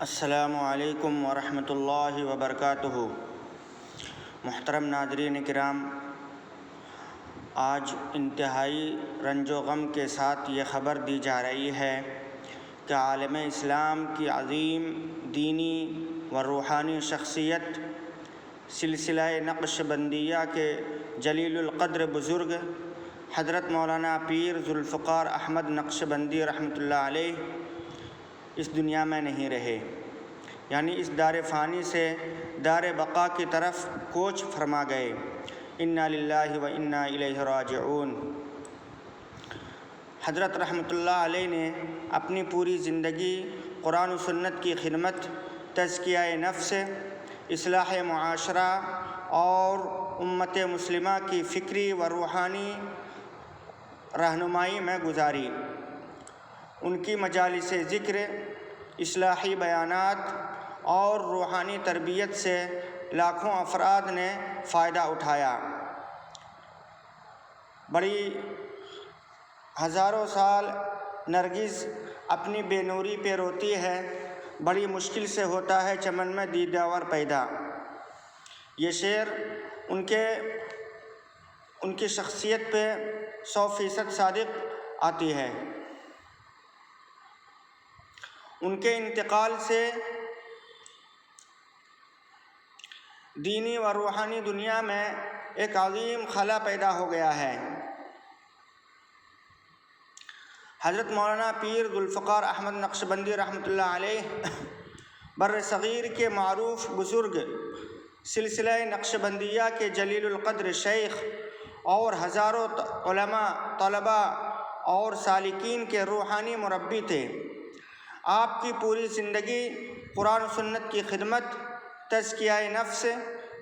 السلام علیکم ورحمۃ اللہ وبرکاتہ۔ محترم ناظرین کرام، آج انتہائی رنج و غم کے ساتھ یہ خبر دی جا رہی ہے کہ عالم اسلام کی عظیم دینی و روحانی شخصیت سلسلہ نقش بندیہ کے جلیل القدر بزرگ حضرت مولانا پیر ذوالفقار احمد نقش بندی رحمۃ اللہ علیہ اس دنیا میں نہیں رہے، یعنی اس دار فانی سے دار بقا کی طرف کوچ فرما گئے۔ انا للہ و انا الیہ راجعون۔ حضرت رحمۃ اللہ علیہ نے اپنی پوری زندگی قرآن و سنت کی خدمت، تزکیہ نفس، اصلاح معاشرہ اور امت مسلمہ کی فکری و روحانی رہنمائی میں گزاری۔ ان کی مجالس ذکر، اصلاحی بیانات اور روحانی تربیت سے لاکھوں افراد نے فائدہ اٹھایا۔ بڑی ہزاروں سال نرگس اپنی بے نوری پہ روتی ہے، بڑی مشکل سے ہوتا ہے چمن میں دیدار پیدا۔ یہ شعر ان کی شخصیت پہ 100% صادق آتی ہے۔ ان کے انتقال سے دینی و روحانی دنیا میں ایک عظیم خلا پیدا ہو گیا ہے۔ حضرت مولانا پیر ذوالفقار احمد نقش بندی رحمۃ اللہ علیہ بر صغیر کے معروف بزرگ سلسلہ نقش بندیہ کے جلیل القدر شیخ اور ہزاروں علماء، طلباء اور سالکین کے روحانی مربی تھے۔ آپ کی پوری زندگی قرآن و سنت کی خدمت، تزکیہ نفس،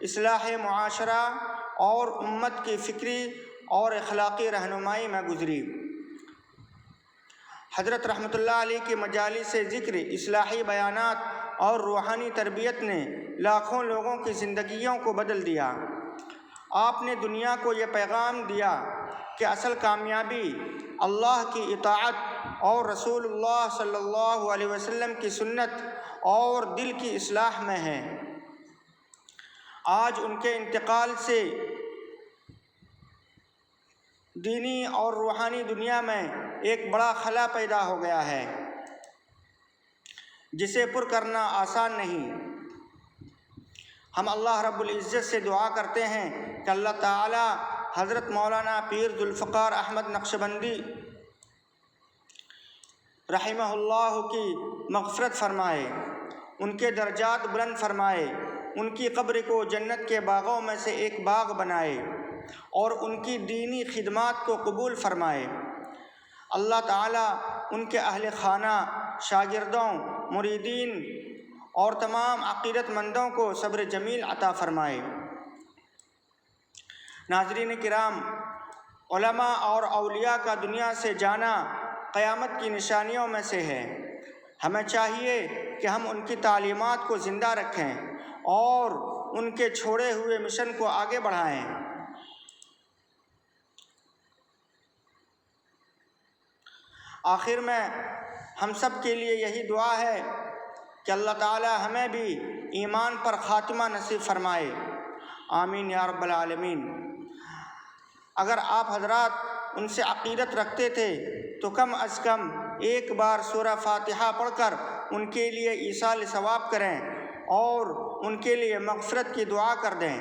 اصلاح معاشرہ اور امت کی فکری اور اخلاقی رہنمائی میں گزری۔ حضرت رحمۃ اللہ علیہ کی مجالس ذکر، اصلاحی بیانات اور روحانی تربیت نے لاکھوں لوگوں کی زندگیوں کو بدل دیا۔ آپ نے دنیا کو یہ پیغام دیا کہ اصل کامیابی اللہ کی اطاعت اور رسول اللہ صلی اللہ علیہ وسلم کی سنت اور دل کی اصلاح میں ہے۔ آج ان کے انتقال سے دینی اور روحانی دنیا میں ایک بڑا خلا پیدا ہو گیا ہے، جسے پر کرنا آسان نہیں۔ ہم اللہ رب العزت سے دعا کرتے ہیں کہ اللہ تعالی حضرت مولانا پیر ذوالفقار احمد نقش بندی رحمہ اللہ کی مغفرت فرمائے، ان کے درجات بلند فرمائے، ان کی قبر کو جنت کے باغوں میں سے ایک باغ بنائے اور ان کی دینی خدمات کو قبول فرمائے۔ اللہ تعالیٰ ان کے اہل خانہ، شاگردوں، مریدین اور تمام عقیدت مندوں کو صبر جمیل عطا فرمائے۔ ناظرین کرام، علماء اور اولیاء کا دنیا سے جانا قیامت کی نشانیوں میں سے ہے۔ ہمیں چاہیے کہ ہم ان کی تعلیمات کو زندہ رکھیں اور ان کے چھوڑے ہوئے مشن کو آگے بڑھائیں۔ آخر میں ہم سب کے لیے یہی دعا ہے کہ اللہ تعالی ہمیں بھی ایمان پر خاتمہ نصیب فرمائے، آمین یا رب العالمین۔ اگر آپ حضرات ان سے عقیدت رکھتے تھے تو کم از کم ایک بار سورہ فاتحہ پڑھ کر ان کے لیے ایصال ثواب کریں اور ان کے لیے مغفرت کی دعا کر دیں۔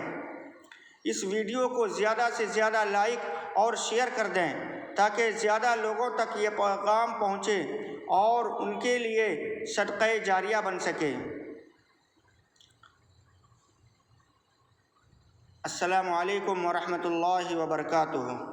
اس ویڈیو کو زیادہ سے زیادہ لائک اور شیئر کر دیں تاکہ زیادہ لوگوں تک یہ پیغام پہنچے اور ان کے لیے صدقہ جاریہ بن سکے۔ السلام علیکم ورحمۃ اللہ وبرکاتہ۔